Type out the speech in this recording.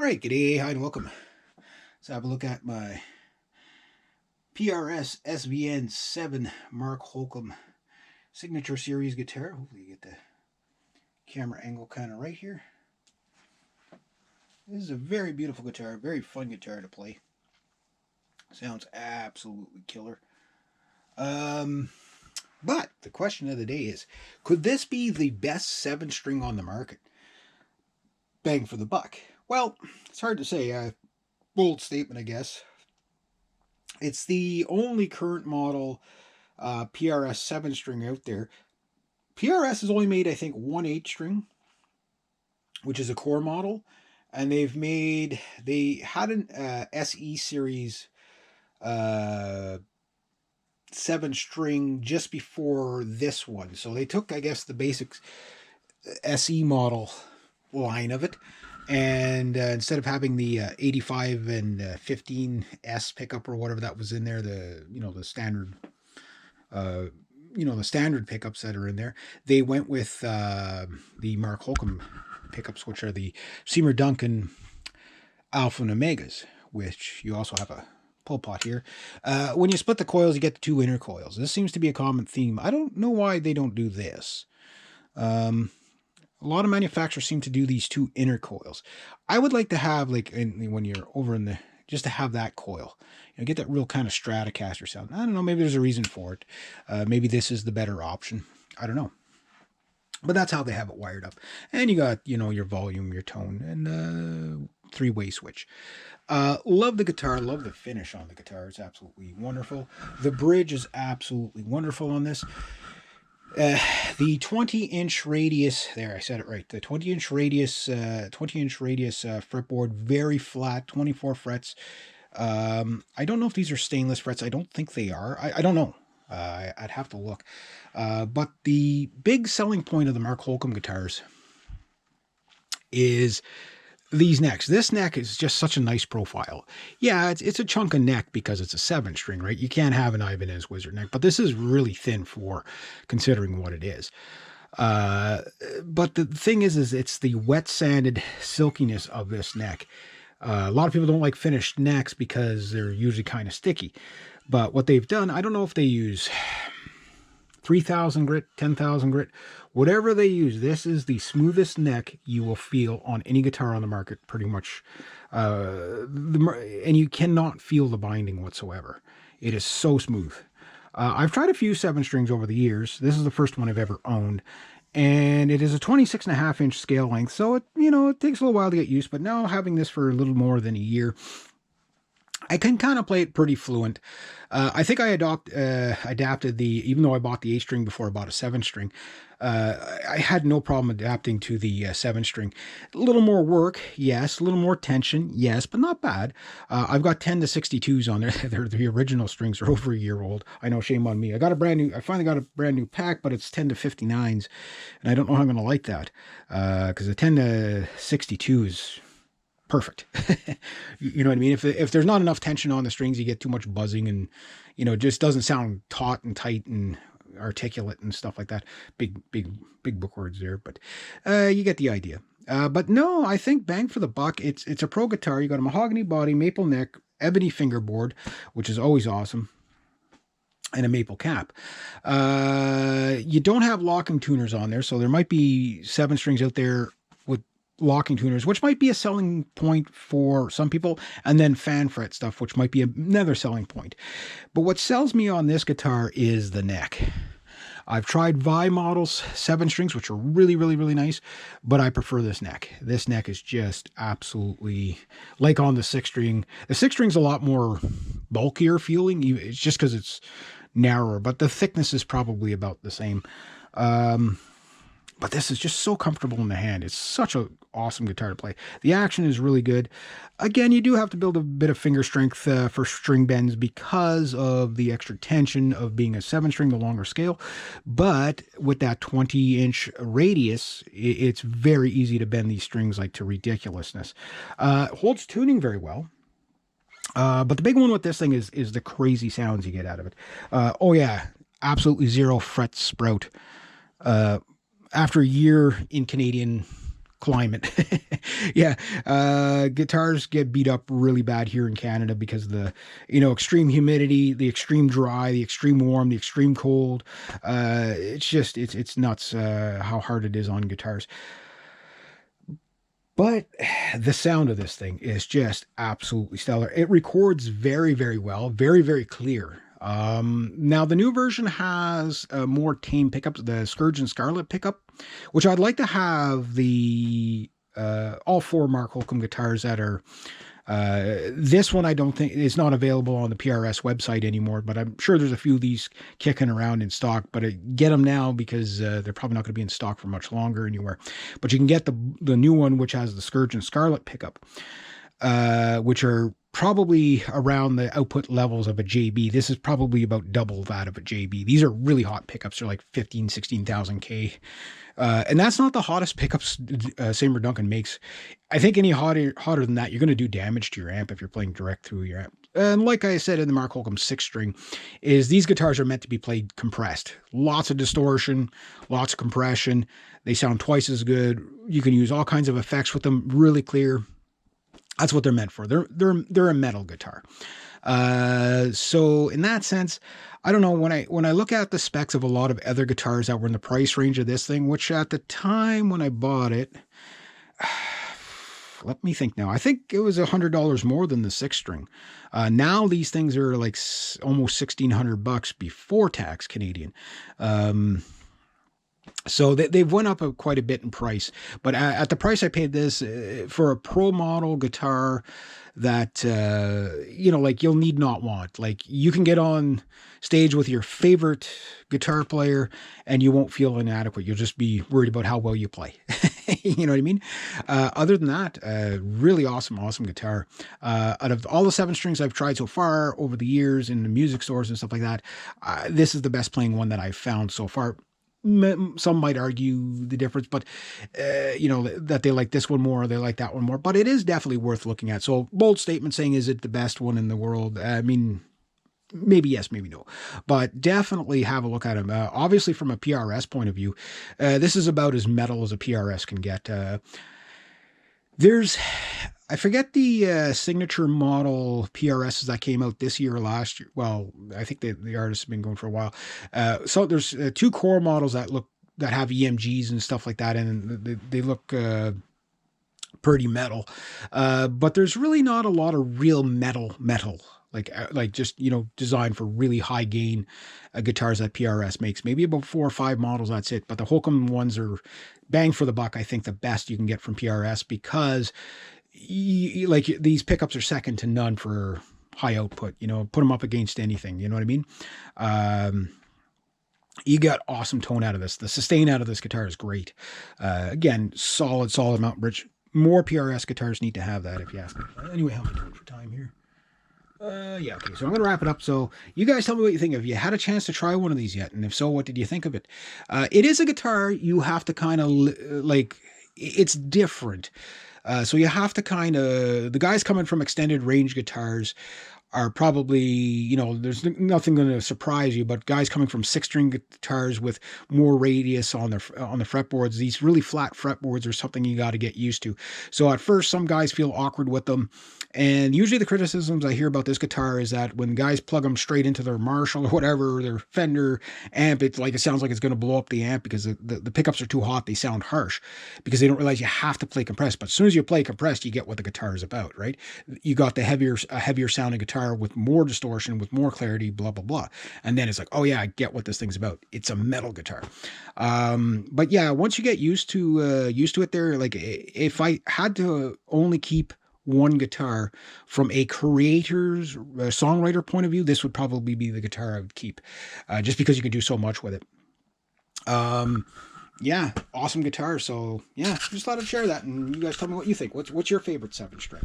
All right, g'day, hi and welcome. Let's have a look at my PRS SVN 7 Mark Holcomb Signature Series guitar. Hopefully you get the camera angle kind of right here. This is a very beautiful guitar, very fun guitar to play. Sounds absolutely killer. But the question of the day is, could this be the best 7-string on the market? Bang for the buck. Well, it's hard to say. Bold statement, I guess. It's the only current model PRS 7-string out there. PRS has only made, I think, one 8-string, which is a core model. And they had an SE series 7-string just before this one. So they took, I guess, the basic SE model line of it. And instead of having the 85 and 15S pickup or whatever that was in there, the standard, the standard pickups that are in there, they went with the Mark Holcomb pickups, which are the Seymour Duncan Alpha and Omegas, which you also have a pull pot here. When you split the coils, you get the 2 inner coils. This seems to be a common theme. I don't know why they don't do this. A lot of manufacturers seem to do these 2 inner coils. I would like to have, like, when you're over in the, just to have that coil, get that real kind of Stratocaster sound. I don't know, maybe there's a reason for it. Maybe this is the better option. I don't know. But that's how they have it wired up. And you got, your volume, your tone, and 3-way switch. Love the guitar, love the finish on the guitar. It's absolutely wonderful. The bridge is absolutely wonderful on this. The 20-inch radius, there, I said it right, the 20-inch radius fretboard, very flat, 24 frets. I don't know if these are stainless frets. I don't think they are. I don't know. I'd have to look. But the big selling point of the Mark Holcomb guitars is these necks. This neck is just such a nice profile. Yeah, it's a chunk of neck because it's a 7-string, right? You can't have an Ibanez Wizard neck, but this is really thin for considering what it is. But the thing is it's the wet sanded silkiness of this neck. A lot of people don't like finished necks because they're usually kind of sticky. But what they've done, I don't know if they use 3,000 grit, 10,000 grit, whatever they use, this is the smoothest neck you will feel on any guitar on the market, pretty much. And you cannot feel the binding whatsoever. It is so smooth. I've tried a few 7-strings over the years. This is the first one I've ever owned. And it is a 26.5-inch scale length, so it takes a little while to get used, but now having this for a little more than a year, I can kind of play it pretty fluent. I think I adapted even though I bought the 8-string before I bought a 7-string, I had no problem adapting to the 7-string. A little more work, yes. A little more tension, yes, but not bad. I've got 10 to 62s on there. They're the original strings are over a year old. I know, shame on me. I finally got a brand new pack, but it's 10 to 59s, and I don't know how I'm going to like that, because the 10 to 62 is perfect. You know what I mean? If there's not enough tension on the strings, you get too much buzzing, and it just doesn't sound taut and tight and articulate and stuff like that. Big book words there, but you get the idea. But no, I think bang for the buck. It's a pro guitar. You got a mahogany body, maple neck, ebony fingerboard, which is always awesome, and a maple cap. You don't have locking tuners on there, so there might be 7-strings out there with locking tuners, which might be a selling point for some people, and then fan fret stuff, which might be another selling point. But what sells me on this guitar is the neck. I've tried Vi models 7-strings, which are really, really, really nice, but I prefer this neck. This neck is just absolutely like on the 6-string. The 6-string's a lot more bulkier feeling. It's just because it's narrower, but the thickness is probably about the same. But this is just so comfortable in the hand. It's such an awesome guitar to play. The action is really good. Again, you do have to build a bit of finger strength for string bends because of the extra tension of being a 7-string, the longer scale. But with that 20-inch radius, it's very easy to bend these strings like to ridiculousness. Holds tuning very well. But the big one with this thing is the crazy sounds you get out of it. Oh yeah, absolutely 0 fret sprout. After a year in Canadian climate. Yeah, guitars get beat up really bad here in Canada because of the, extreme humidity, the extreme dry, the extreme warm, the extreme cold. It's just it's nuts how hard it is on guitars. But the sound of this thing is just absolutely stellar. It records very, very well, very, very clear. Now the new version has more tame pickups, the Scourge and Scarlet pickup, which I'd like to have the all four Mark Holcomb guitars that are. This one I don't think is not available on the PRS website anymore, but I'm sure there's a few of these kicking around in stock. But get them now because they're probably not going to be in stock for much longer anywhere. But you can get the new one, which has the Scourge and Scarlet pickup, which are probably around the output levels of a JB. This is probably about double that of a JB. These are really hot pickups. They're like 16,000 K. And that's not the hottest pickups Seymour Duncan makes. I think any hotter than that, you're going to do damage to your amp if you're playing direct through your amp. And like I said in the Mark Holcomb 6-string, is these guitars are meant to be played compressed. Lots of distortion, lots of compression. They sound twice as good. You can use all kinds of effects with them, really clear. That's what they're meant for. They're a metal guitar. So in that sense, I don't know, when I look at the specs of a lot of other guitars that were in the price range of this thing, which at the time when I bought it, let me think now. I think it was $100 more than the 6-string. Now these things are like almost $1,600 before tax Canadian. So they've went up quite a bit in price, but at the price I paid this for a pro model guitar that, like you'll need not want, like you can get on stage with your favorite guitar player and you won't feel inadequate. You'll just be worried about how well you play. You know what I mean? Other than that, really awesome guitar. Out of all the 7-strings I've tried so far over the years in the music stores and stuff like that, this is the best playing one that I've found so far. Some might argue the difference, but that they like this one more, or they like that one more, but it is definitely worth looking at. So bold statement saying, is it the best one in the world? I mean, maybe yes, maybe no, but definitely have a look at them. Obviously from a PRS point of view, this is about as metal as a PRS can get. I forget the signature model PRSs that came out this year or last year. Well, I think the artists have been going for a while. So there's 2 core models that have EMGs and stuff like that, and they look pretty metal. But there's really not a lot of real metal. Like just, designed for really high gain guitars that PRS makes. Maybe about 4 or 5 models, that's it. But the Holcomb ones are bang for the buck. I think the best you can get from PRS, because like these pickups are second to none for high output. Put them up against anything. You know what I mean? You got awesome tone out of this. The sustain out of this guitar is great. Again, solid mountain bridge. More PRS guitars need to have that, if you ask me. Anyway, how am I doing for time here? Yeah, okay, so I'm going to wrap it up. So you guys tell me what you think. Have you had a chance to try one of these yet? And if so, what did you think of it? It is a guitar you have to kind of, it's different. So you have to the guys coming from extended range guitars are probably, there's nothing going to surprise you, but guys coming from 6-string guitars with more radius on the fretboards, these really flat fretboards are something you got to get used to. So at first, some guys feel awkward with them. And usually the criticisms I hear about this guitar is that when guys plug them straight into their Marshall or whatever, their Fender amp, it sounds like it's going to blow up the amp because the pickups are too hot. They sound harsh because they don't realize you have to play compressed. But as soon as you play compressed, you get what the guitar is about, right? You got the heavier sounding guitar with more distortion, with more clarity, blah, blah, blah. And then it's like, oh yeah, I get what this thing's about. It's a metal guitar. But yeah, once you get used to it there, like if I had to only keep one guitar from a creator's songwriter point of view, this would probably be the guitar I would keep, just because you can do so much with it. Yeah, awesome guitar. So yeah, just thought I'd share that, and you guys tell me what you think. What's your favorite 7-string?